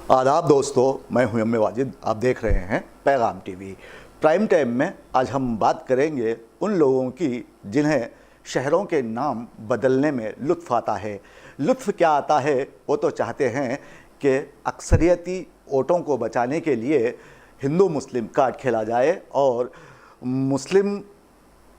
आदाब दोस्तों, मैं हूं एम ए वाजिद। आप देख रहे हैं पैगाम टीवी। प्राइम टाइम में आज हम बात करेंगे उन लोगों की जिन्हें शहरों के नाम बदलने में लुत्फ़ आता है। लुत्फ़ क्या आता है? वो तो चाहते हैं कि अक्सरियती वोटों को बचाने के लिए हिंदू मुस्लिम कार्ड खेला जाए और मुस्लिम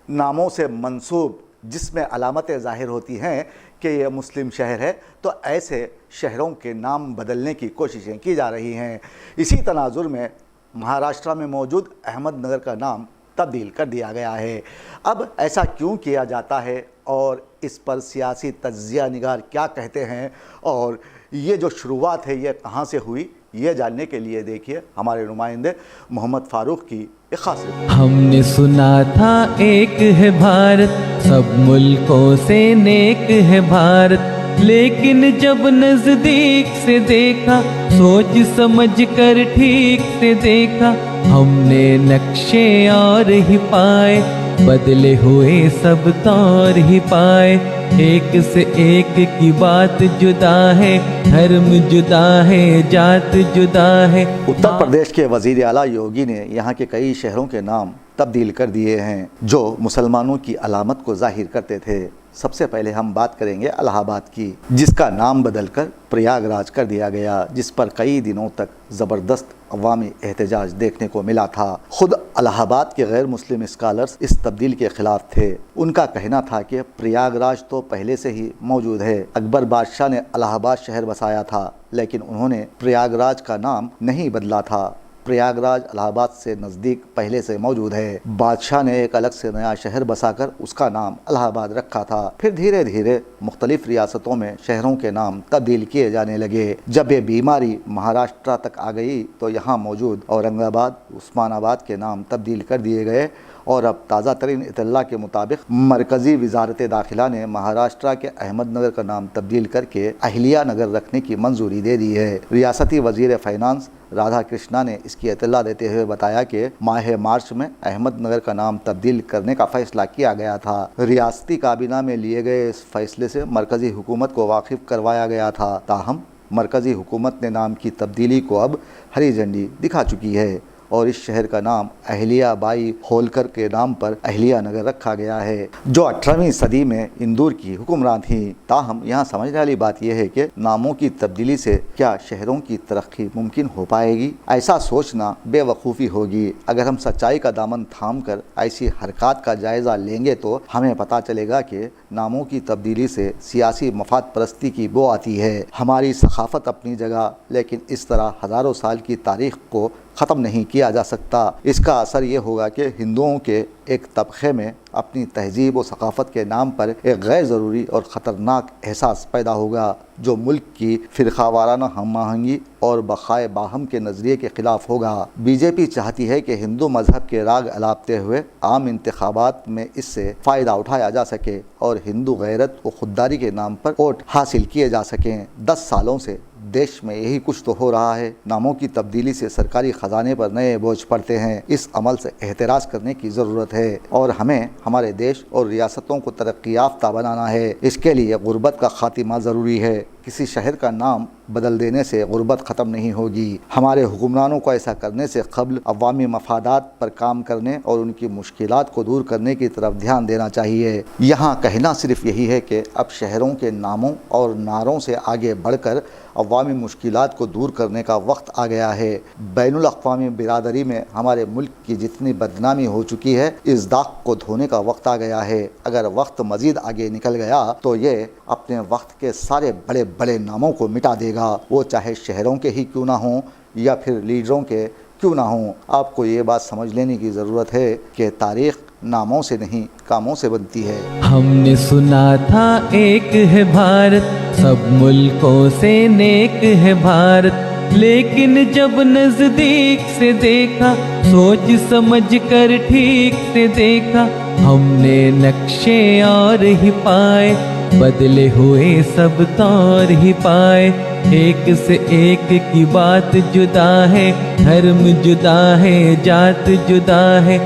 नामों से मंसूब जिसमें अलामतें ज़ाहिर होती हैं कि यह मुस्लिम शहर है, तो ऐसे शहरों के नाम बदलने की कोशिशें की जा रही हैं। इसी तनाजुर में महाराष्ट्र में मौजूद अहमदनगर का नाम तब्दील कर दिया गया है। अब ऐसा क्यों किया जाता है और इस पर सियासी तज्ज़िया निगार क्या कहते हैं और ये जो शुरुआत है ये कहाँ से हुई, ये जानने के लिए देखिए हमारे नुमाइंदे मोहम्मद फारूक की एक खास रिपोर्ट। हमने सुना था एक है भारत, सब मुल्कों से नेक है भारत, लेकिन जब नजदीक से देखा, सोच समझ कर ठीक से देखा, हमने नक्शे और ही पाए, बदले हुए सब तौर ही पाए। एक से एक की बात जुदा है, धर्म जुदा है, जात जुदा है। उत्तर प्रदेश के वज़ीर आला योगी ने यहाँ के कई शहरों के नाम तब्दील कर दिए हैं जो मुसलमानों की अलामत को जाहिर करते थे। सबसे पहले हम बात करेंगे इलाहाबाद की, जिसका नाम बदलकर प्रयागराज कर दिया गया, जिस पर कई दिनों तक ज़बरदस्त अवामी एहतजाज देखने को मिला था। खुद इलाहाबाद के गैर मुस्लिम स्कॉलर्स इस तब्दील के ख़िलाफ़ थे। उनका कहना था कि प्रयागराज तो पहले से ही मौजूद है। अकबर बादशाह ने इलाहाबाद शहर बसाया था, लेकिन उन्होंने प्रयागराज का नाम नहीं बदला था। प्रयागराज इलाहाबाद से नज़दीक पहले से मौजूद है। बादशाह ने एक अलग से नया शहर बसाकर उसका नाम इलाहाबाद रखा था। फिर धीरे धीरे मुख्तलिफ रियासतों में शहरों के नाम तब्दील किए जाने लगे। जब ये बीमारी महाराष्ट्र तक आ गई तो यहाँ मौजूद औरंगाबाद, उस्मानाबाद के नाम तब्दील कर दिए गए और अब ताज़ा तरीन इत्तला के मुताबिक मरकज़ी वज़ारत दाखिला ने महाराष्ट्र के अहमदनगर का नाम तब्दील करके अहिल्या नगर रखने की मंजूरी दे दी है। रियासती वज़ीर फ़ाइनांस राधा कृष्णा ने इसकी इत्तला देते हुए बताया कि माह मार्च में अहमदनगर का नाम तब्दील करने का फ़ैसला किया गया था। रियासती काबीना में लिए गए इस फैसले से मरकज़ी हुकूमत को वाकिफ़ करवाया गया था। ताहम मरकज़ी हुकूमत ने नाम की तब्दीली को अब हरी झंडी दिखा चुकी है और इस शहर का नाम अहिल्या बाई होलकर के नाम पर अहिल्या नगर रखा गया है, जो 18वीं सदी में इंदौर की हुक्मरान थी। ताहम यहाँ समझने वाली बात यह है कि नामों की तब्दीली से क्या शहरों की तरक्की मुमकिन हो पाएगी? ऐसा सोचना बेवकूफ़ी होगी। अगर हम सच्चाई का दामन थाम कर ऐसी हरकत का जायज़ा लेंगे तो हमें पता चलेगा कि नामों की तब्दीली से सियासी मफाद परस्ती की बो आती है। हमारी सखाफ़त अपनी जगह, लेकिन इस तरह हज़ारों साल की तारीख़ को ख़त्म नहीं किया जा सकता। इसका असर ये होगा कि हिंदुओं के एक तबक़े में अपनी तहज़ीब और सकाफ़त के नाम पर एक गैर ज़रूरी और ख़तरनाक एहसास पैदा होगा जो मुल्क की फ़िरक़ावाराना हम आहंगी और बक़ाए बाहम के नज़रिए के ख़िलाफ़ होगा। बीजेपी चाहती है कि हिंदू मज़हब के राग अलापते हुए आम इंतख़ाबात में इससे फ़ायदा उठाया जा सके और हिंदू गैरत व ख़ुददारी के नाम पर वोट हासिल किए जा सकें। 10 सालों से देश में यही कुछ तो हो रहा है। नामों की तब्दीली से सरकारी ख़जाने पर नए बोझ पड़ते हैं। इस अमल से एहतराज़ करने की ज़रूरत है और हमें हमारे देश और रियासतों को तरक्की याफ्ता बनाना है। इसके लिए गुर्बत का ख़ात्मा ज़रूरी है। किसी शहर का नाम बदल देने से गुर्बत ख़त्म नहीं होगी। हमारे हुक्मरानों को ऐसा करने से क़ब्ल अवामी मफादात पर काम करने और उनकी मुश्किलात को दूर करने की तरफ ध्यान देना चाहिए। यहाँ कहना सिर्फ यही है कि अब शहरों के नामों और नारों से आगे बढ़कर अवामी मुश्किलात को दूर करने का वक्त आ गया है। बैनुल अक़वामी बिरादरी में हमारे मुल्क की जितनी बदनामी हो चुकी है, इस दाग को धोने का वक्त आ गया है। अगर वक्त मज़ीद आगे निकल गया तो ये अपने वक्त के सारे बड़े बड़े नामों को मिटा देगा, वो चाहे शहरों के ही क्यों ना हों या फिर लीडरों के क्यों ना हों। आपको ये बात समझ लेने की ज़रूरत है कि तारीख़ नामों से नहीं कामों से बनती है। हमने सुना था एक है भारत, सब मुल्कों से नेक है भारत, लेकिन जब नजदीक से देखा, सोच समझ कर ठीक से देखा, हमने नक्शे और ही पाए, बदले हुए सब तौर ही पाए। एक से एक की बात जुदा है, धर्म जुदा है, जात जुदा है।